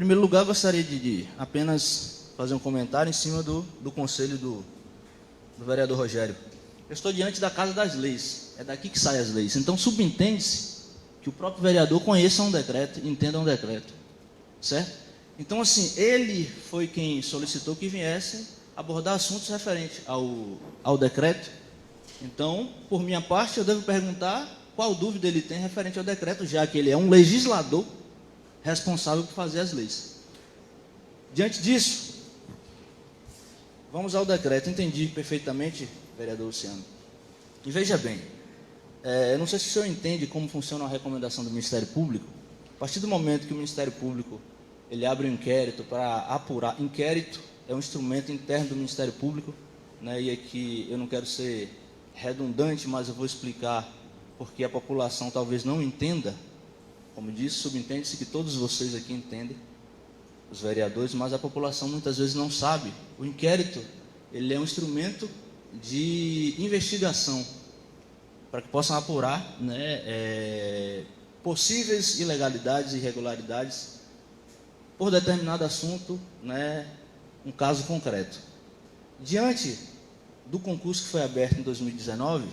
primeiro lugar, gostaria de apenas fazer um comentário em cima do conselho do vereador Rogério. Eu estou diante da Casa das Leis, é daqui que saem as leis. Então, subentende-se que o próprio vereador conheça um decreto e entenda um decreto, certo? Então, assim, ele foi quem solicitou que viesse abordar assuntos referentes ao decreto. Então, por minha parte, eu devo perguntar qual dúvida ele tem referente ao decreto, já que ele é um legislador responsável por fazer as leis. Diante disso, vamos ao decreto. Entendi perfeitamente, vereador Luciano. E veja bem, eu não sei se o senhor entende como funciona a recomendação do Ministério Público. A partir do momento que o Ministério Público ele abre um inquérito para apurar, inquérito é um instrumento interno do Ministério Público, né, e aqui eu não quero ser redundante, mas eu vou explicar porque a população talvez não entenda. Como disse, subentende-se que todos vocês aqui entendem, os vereadores, mas a população muitas vezes não sabe. O inquérito ele é um instrumento de investigação para que possam apurar, né, possíveis ilegalidades e irregularidades por determinado assunto, né, um caso concreto. Diante do concurso que foi aberto em 2019,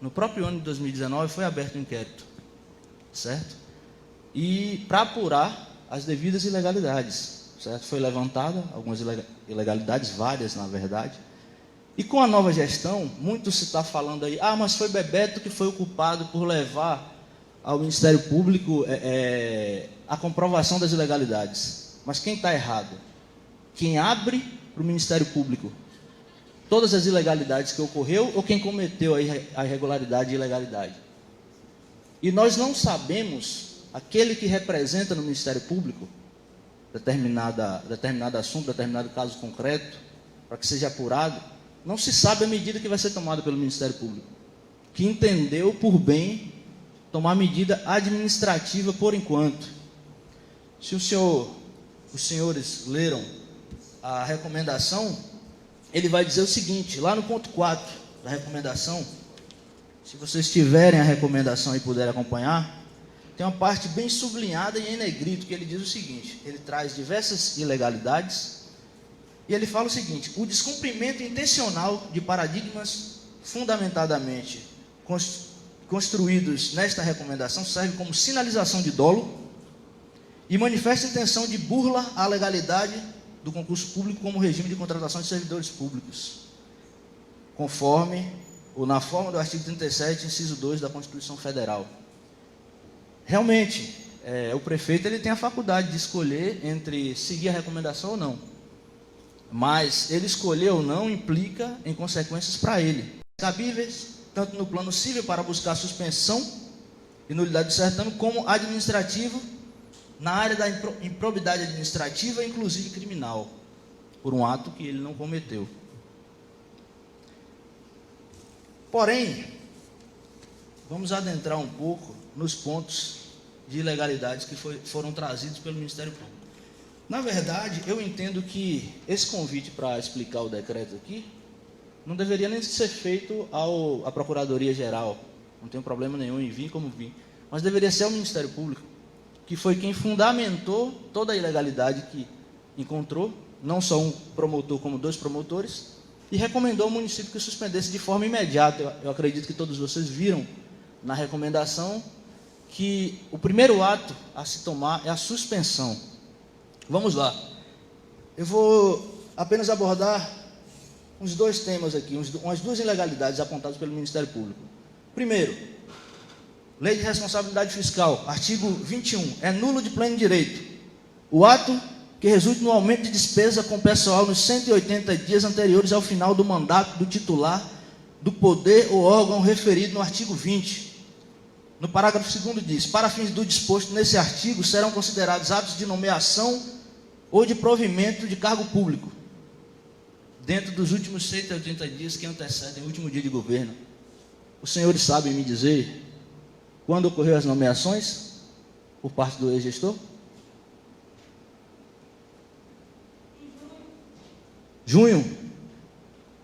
no próprio ano de 2019 foi aberto um inquérito, certo? E para apurar as devidas ilegalidades, certo? Foi levantada algumas ilegalidades, várias na verdade. E com a nova gestão, muito se está falando aí, mas foi Bebeto que foi o culpado por levar ao Ministério Público a comprovação das ilegalidades. Mas quem está errado? Quem abre para o Ministério Público todas as ilegalidades que ocorreu ou quem cometeu a irregularidade e ilegalidade? E nós não sabemos, aquele que representa no Ministério Público determinado assunto, determinado caso concreto, para que seja apurado, não se sabe a medida que vai ser tomada pelo Ministério Público, que entendeu por bem tomar medida administrativa por enquanto. Se os senhores leram a recomendação, ele vai dizer o seguinte, lá no ponto 4 da recomendação, se vocês tiverem a recomendação e puderem acompanhar, tem uma parte bem sublinhada e em negrito, que ele diz o seguinte, ele traz diversas ilegalidades, e ele fala o seguinte, o descumprimento intencional de paradigmas fundamentadamente construídos nesta recomendação serve como sinalização de dolo e manifesta intenção de burla à legalidade do concurso público como regime de contratação de servidores públicos, conforme ou na forma do artigo 37, inciso 2 da Constituição Federal. Realmente, o prefeito ele tem a faculdade de escolher entre seguir a recomendação ou não. Mas ele escolher ou não implica em consequências para ele, cabíveis, tanto no plano civil para buscar suspensão e nulidade do certame, como administrativo, na área da improbidade administrativa, inclusive criminal, por um ato que ele não cometeu. Porém, vamos adentrar um pouco nos pontos de ilegalidades que foram trazidos pelo Ministério Público. Na verdade, eu entendo que esse convite para explicar o decreto aqui não deveria nem ser feito à Procuradoria-Geral. Não tenho problema nenhum em vir como vir. Mas deveria ser ao Ministério Público, que foi quem fundamentou toda a ilegalidade que encontrou, não só um promotor como 2 promotores, e recomendou ao município que suspendesse de forma imediata. Eu acredito que todos vocês viram na recomendação que o primeiro ato a se tomar é a suspensão. Vamos lá, eu vou apenas abordar uns 2 temas aqui, umas 2 ilegalidades apontadas pelo Ministério Público. Primeiro, Lei de Responsabilidade Fiscal, artigo 21, é nulo de pleno direito o ato que resulte no aumento de despesa com pessoal nos 180 dias anteriores ao final do mandato do titular do poder ou órgão referido no artigo 20. No parágrafo 2º diz, para fins do disposto nesse artigo, serão considerados atos de nomeação ou de provimento de cargo público, dentro dos últimos 180 dias que antecedem o último dia de governo. Os senhores sabem me dizer quando ocorreu as nomeações por parte do ex-gestor? Junho.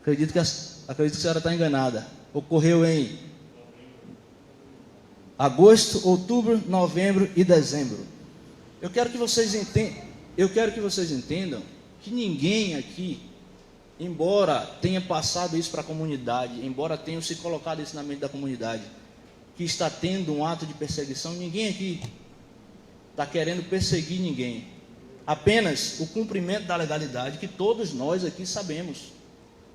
Acredito que a senhora está enganada. Ocorreu em agosto, outubro, novembro e dezembro. Eu quero que vocês entendam que ninguém aqui, embora tenha passado isso para a comunidade, embora tenha se colocado isso na mente da comunidade, que está tendo um ato de perseguição, ninguém aqui está querendo perseguir ninguém. Apenas o cumprimento da legalidade que todos nós aqui sabemos.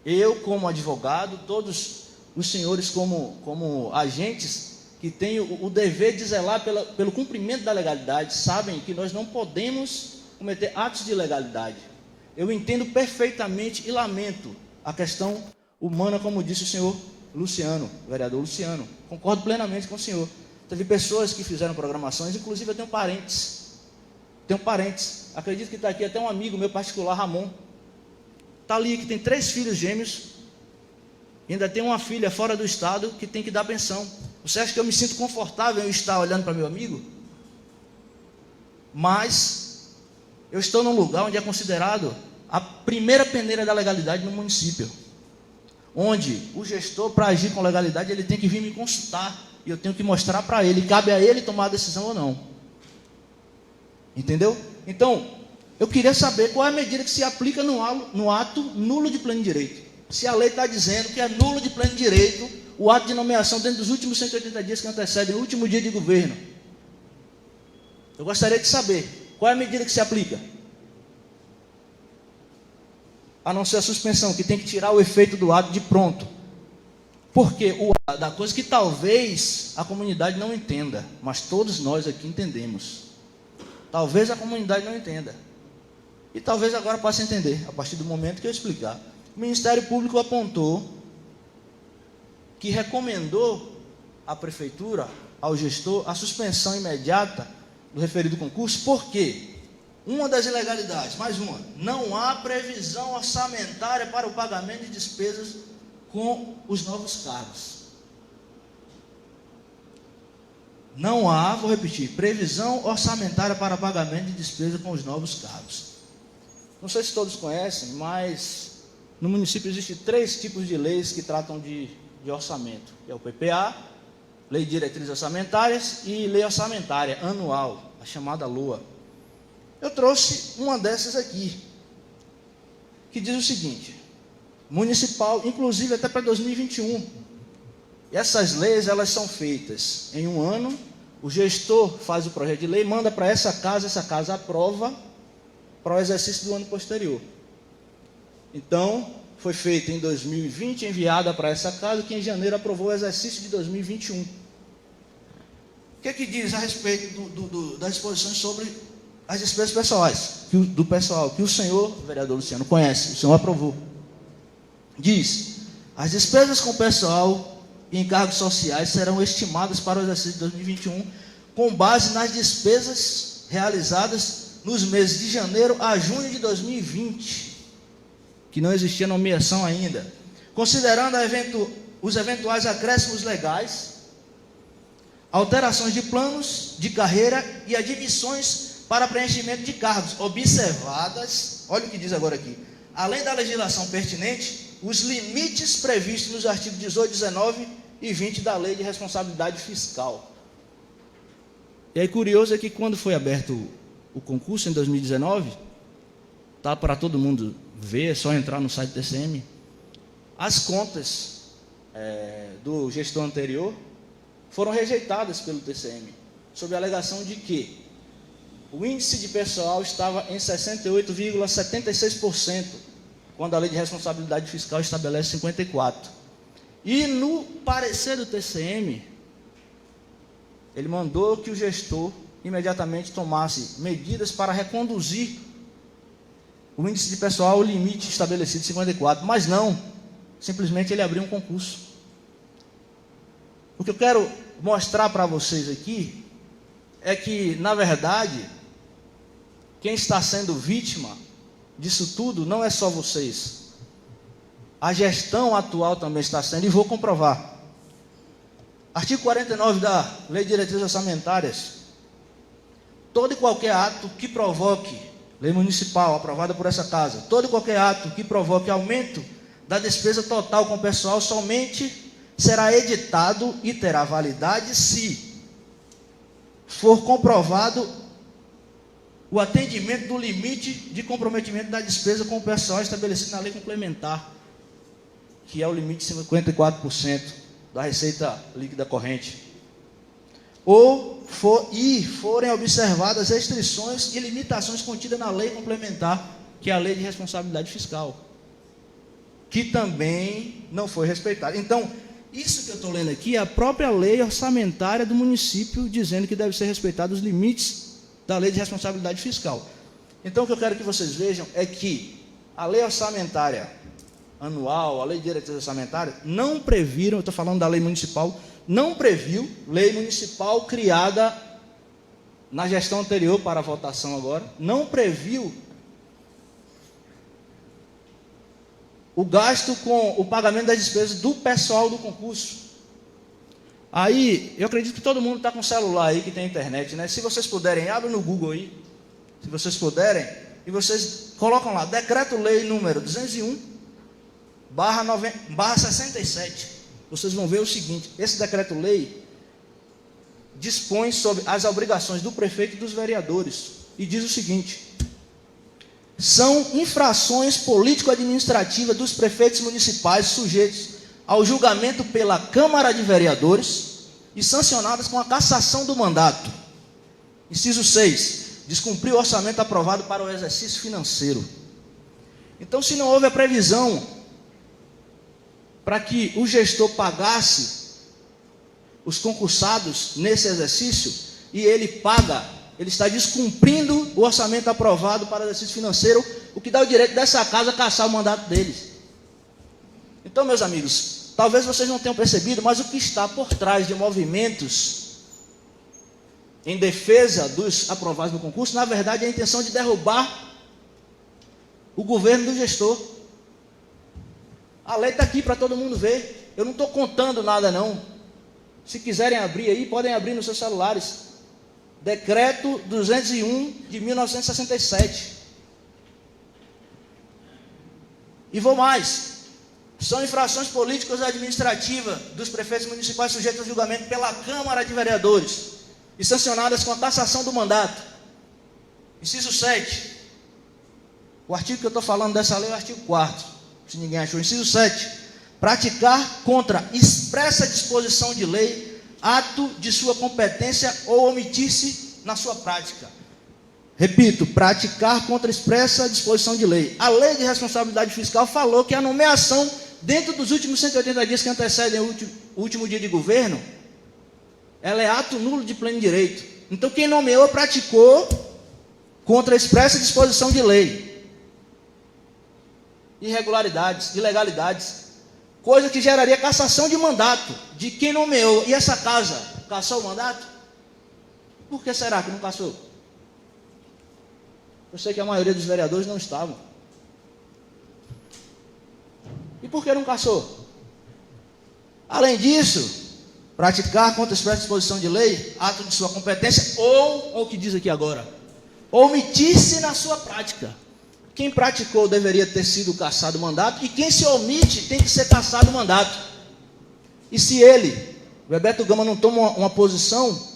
Eu como advogado, todos os senhores como agentes que têm o dever de zelar pelo cumprimento da legalidade, sabem que nós não podemos cometer atos de ilegalidade. Eu entendo perfeitamente e lamento a questão humana, como disse o senhor Luciano, o vereador Luciano. Concordo plenamente com o senhor. Teve pessoas que fizeram programações, inclusive eu tenho parentes. Acredito que está aqui até um amigo meu particular, Ramon. Está ali, que tem 3 filhos gêmeos, e ainda tem uma filha fora do estado que tem que dar pensão. Você acha que eu me sinto confortável em estar olhando para meu amigo? Mas eu estou num lugar onde é considerado a primeira peneira da legalidade no município, onde o gestor, para agir com legalidade, ele tem que vir me consultar, e eu tenho que mostrar para ele, cabe a ele tomar a decisão ou não. Entendeu? Então, eu queria saber qual é a medida que se aplica no ato nulo de pleno direito. Se a lei está dizendo que é nulo de pleno direito o ato de nomeação dentro dos últimos 180 dias que antecedem o último dia de governo, eu gostaria de saber qual é a medida que se aplica. A não ser a suspensão, que tem que tirar o efeito do ato de pronto. Porque da coisa que talvez a comunidade não entenda, mas todos nós aqui entendemos. Talvez a comunidade não entenda. E talvez agora passe a entender, a partir do momento que eu explicar. O Ministério Público apontou que recomendou à prefeitura, ao gestor, a suspensão imediata do referido concurso, porque uma das ilegalidades, mais uma, não há previsão orçamentária para o pagamento de despesas com os novos cargos. Não há, vou repetir, previsão orçamentária para pagamento de despesa com os novos cargos. Não sei se todos conhecem, mas no município existem 3 tipos de leis que tratam de orçamento. É o PPA, Lei de Diretrizes Orçamentárias e Lei Orçamentária Anual, a chamada LOA. Eu trouxe uma dessas aqui, que diz o seguinte, municipal, inclusive até para 2021. E essas leis, elas são feitas em um ano, o gestor faz o projeto de lei, manda para essa casa aprova para o exercício do ano posterior. Então, foi feita em 2020, enviada para essa casa, que em janeiro aprovou o exercício de 2021. O que diz a respeito das disposições sobre as despesas pessoais, do pessoal, que o senhor, vereador Luciano, conhece, o senhor aprovou? Diz, as despesas com pessoal e encargos sociais serão estimadas para o exercício de 2021 com base nas despesas realizadas nos meses de janeiro a junho de 2020, que não existia nomeação ainda, considerando os eventuais acréscimos legais, alterações de planos de carreira e admissões para preenchimento de cargos, observadas, olha o que diz agora aqui, além da legislação pertinente, os limites previstos nos artigos 18, 19 e 20 da Lei de Responsabilidade Fiscal. E aí curioso é que quando foi aberto o concurso em 2019, tá para todo mundo ver, é só entrar no site do TCM, as contas do gestor anterior foram rejeitadas pelo TCM, sob a alegação de que o índice de pessoal estava em 68,76%, quando a Lei de Responsabilidade Fiscal estabelece 54%. E no parecer do TCM, ele mandou que o gestor imediatamente tomasse medidas para reconduzir o índice de pessoal ao limite estabelecido de 54%, mas não, simplesmente ele abriu um concurso. O que eu quero mostrar para vocês aqui é que, na verdade, quem está sendo vítima disso tudo não é só vocês. A gestão atual também está sendo, e vou comprovar. Artigo 49 da Lei de Diretrizes Orçamentárias. Todo e qualquer ato que provoque, lei municipal aprovada por essa casa, todo e qualquer ato que provoque aumento da despesa total com o pessoal somente será editado e terá validade se for comprovado o atendimento do limite de comprometimento da despesa com o pessoal estabelecido na lei complementar, que é o limite de 54% da receita líquida corrente, forem observadas restrições e limitações contidas na lei complementar, que é a lei de responsabilidade fiscal, que também não foi respeitada. Então, isso que eu estou lendo aqui é a própria lei orçamentária do município dizendo que deve ser respeitados os limites da lei de responsabilidade fiscal. Então, o que eu quero que vocês vejam é que a lei orçamentária anual, a lei de diretrizes orçamentárias, não previram, eu estou falando da lei municipal, não previu, lei municipal criada na gestão anterior para a votação agora, não previu o gasto com o pagamento das despesas do pessoal do concurso. Aí, eu acredito que todo mundo está com celular aí, que tem internet, né? Se vocês puderem, abrem no Google aí, se vocês puderem, e vocês colocam lá, decreto-lei número 201/67. Vocês vão ver o seguinte, esse decreto-lei dispõe sobre as obrigações do prefeito e dos vereadores, e diz o seguinte: são infrações político-administrativas dos prefeitos municipais sujeitos ao julgamento pela Câmara de Vereadores e sancionadas com a cassação do mandato. Inciso 6. Descumprir o orçamento aprovado para o exercício financeiro. Então, se não houve a previsão para que o gestor pagasse os concursados nesse exercício, e ele paga, ele está descumprindo o orçamento aprovado para o exercício financeiro, o que dá o direito dessa casa a cassar o mandato deles. Então, meus amigos, talvez vocês não tenham percebido, mas o que está por trás de movimentos em defesa dos aprovados no concurso, na verdade, é a intenção de derrubar o governo do gestor. A lei está aqui para todo mundo ver. Eu não estou contando nada, não. Se quiserem abrir aí, podem abrir nos seus celulares. Decreto 201 de 1967. E vou mais. São infrações políticas e administrativas dos prefeitos municipais sujeitos a julgamento pela Câmara de Vereadores e sancionadas com a cassação do mandato. Inciso 7. O artigo que eu estou falando dessa lei é o artigo 4º, se ninguém achou. Inciso 7. Praticar contra expressa disposição de lei ato de sua competência ou omitir-se na sua prática. Repito, praticar contra expressa disposição de lei. A lei de responsabilidade fiscal falou que a nomeação dentro dos últimos 180 dias que antecedem o último dia de governo, ela é ato nulo de pleno direito. Então, quem nomeou praticou contra expressa disposição de lei. Irregularidades, ilegalidades, coisa que geraria cassação de mandato de quem nomeou. E essa casa cassou o mandato? Por que será que não cassou? Eu sei que a maioria dos vereadores não estavam. E por que não cassou? Além disso, praticar contra expressa disposição de lei, ato de sua competência, ou o que diz aqui agora, omitir-se na sua prática. Quem praticou deveria ter sido cassado o mandato, e quem se omite tem que ser cassado o mandato. E se ele, Bebeto Gama, não toma uma posição,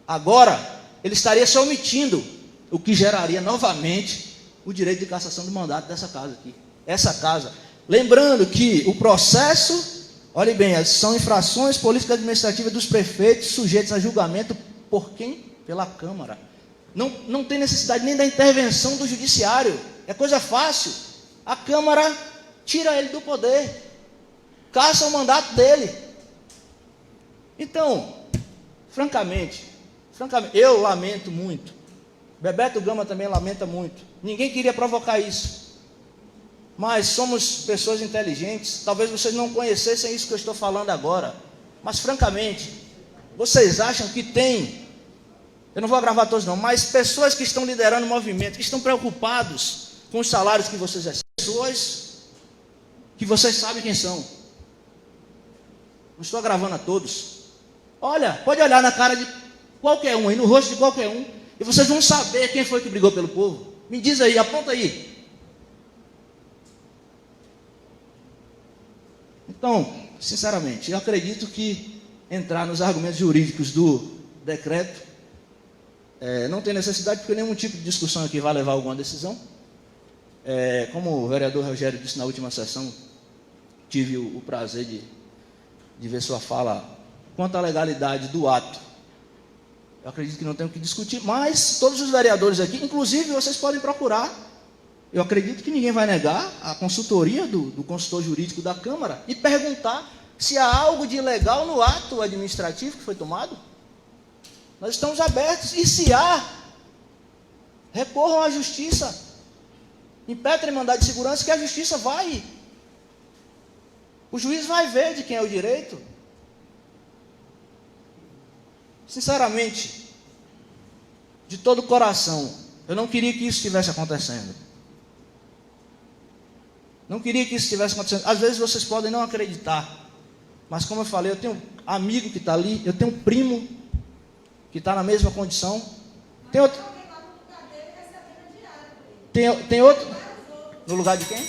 agora, ele estaria se omitindo, o que geraria novamente o direito de cassação do mandato dessa casa aqui. Essa casa. Lembrando que o processo, olhe bem, são infrações políticas administrativas dos prefeitos sujeitos a julgamento por quem? Pela Câmara. Não tem necessidade nem da intervenção do judiciário. É coisa fácil. A Câmara tira ele do poder, cassa o mandato dele. Então, francamente, eu lamento muito. Bebeto Gama também lamenta muito. Ninguém queria provocar isso. Mas somos pessoas inteligentes. Talvez vocês não conhecessem isso que eu estou falando agora. Mas, francamente, vocês acham que tem... Eu não vou agravar todos não, mas pessoas que estão liderando o movimento, que estão preocupados com os salários que vocês recebem, pessoas que vocês sabem quem são. Não estou agravando a todos. Olha, pode olhar na cara de qualquer um aí, no rosto de qualquer um, e vocês vão saber quem foi que brigou pelo povo. Me diz aí, aponta aí. Então, sinceramente, eu acredito que entrar nos argumentos jurídicos do decreto Não tem necessidade, porque nenhum tipo de discussão aqui vai levar a alguma decisão. Como o vereador Rogério disse na última sessão, tive o prazer de ver sua fala quanto à legalidade do ato. Eu acredito que não tenho o que discutir, mas todos os vereadores aqui, inclusive vocês podem procurar. Eu acredito que ninguém vai negar a consultoria do consultor jurídico da Câmara e perguntar se há algo de ilegal no ato administrativo que foi tomado. Nós estamos abertos, e se há, recorram à justiça, impetrem mandado de segurança, que a justiça vai. O juiz vai ver de quem é o direito. Sinceramente, de todo o coração, eu não queria que isso estivesse acontecendo. Não queria que isso estivesse acontecendo. Às vezes vocês podem não acreditar, mas como eu falei, eu tenho um amigo que está ali, eu tenho um primo que está na mesma condição. Tem outro. Tem outro. No lugar de quem?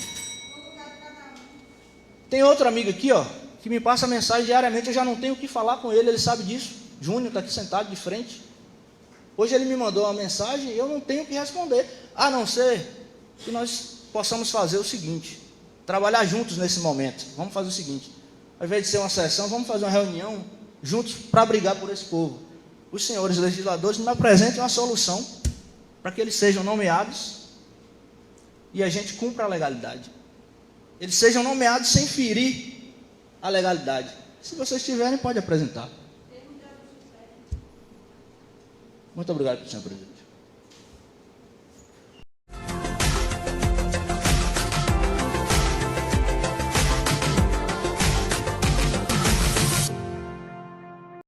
Tem outro amigo aqui, ó, que me passa mensagem diariamente. Eu já não tenho o que falar com ele, ele sabe disso. Júnior está aqui sentado de frente. Hoje ele me mandou uma mensagem e eu não tenho o que responder, a não ser que nós possamos fazer o seguinte: trabalhar juntos nesse momento. Vamos fazer o seguinte: ao invés de ser uma sessão, vamos fazer uma reunião juntos para brigar por esse povo. Os senhores legisladores me apresentem uma solução para que eles sejam nomeados e a gente cumpra a legalidade. Eles sejam nomeados sem ferir a legalidade. Se vocês tiverem, pode apresentar. Muito obrigado, senhor presidente.